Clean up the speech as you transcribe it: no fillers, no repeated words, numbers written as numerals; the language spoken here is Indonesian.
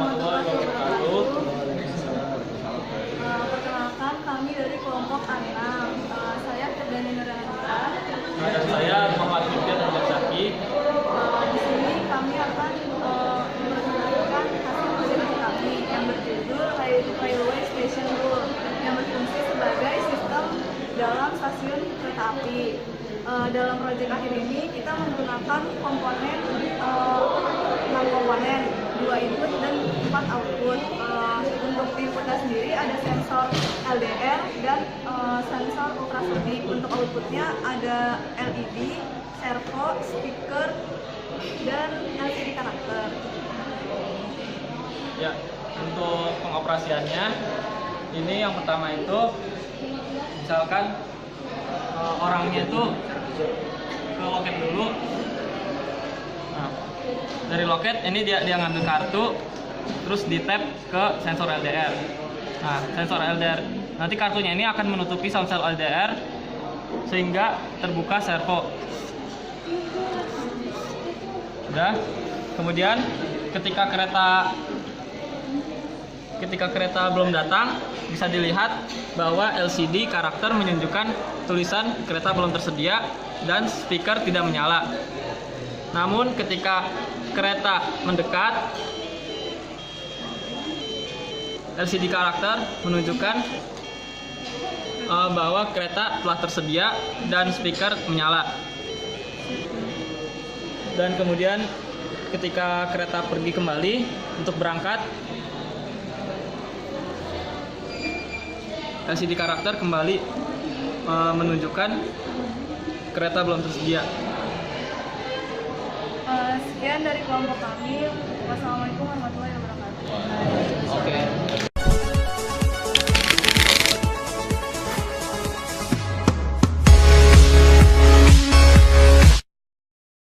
warahmatullahi wabarakatuh. Perkenalkan, kami dari kelompok A6. Saya Firdani Nurhanita. Dan saya Muhammad Fikir Abdulsaki. Di sini kami akan memperkenalkan hasil proyek kami yang berjudul Railway Station Rule yang berfungsi sebagai sistem dalam stasiun kereta api. Dalam proyek akhir ini kita menggunakan komponen 6 komponen, 2 input dan 4 output. Untuk inputnya sendiri ada sensor LDR dan sensor ultrasonik. Untuk outputnya ada LED, servo, speaker, dan LCD karakter. Ya, untuk pengoperasiannya ini yang pertama itu misalkan orangnya itu ke loket dulu. Nah, dari loket ini dia ngambil kartu, terus di tap ke sensor LDR. Nah, sensor LDR nanti kartunya ini akan menutupi sensor LDR sehingga terbuka servo. Udah. Kemudian ketika kereta belum datang, bisa dilihat bahwa LCD karakter menunjukkan tulisan kereta belum tersedia dan speaker tidak menyala. Namun ketika kereta mendekat, LCD karakter menunjukkan bahwa kereta telah tersedia dan speaker menyala. Dan kemudian ketika kereta pergi kembali untuk berangkat, LCD karakter kembali menunjukkan kereta belum tersedia. Sekian dari kelompok kami. Wassalamualaikum warahmatullahi wabarakatuh.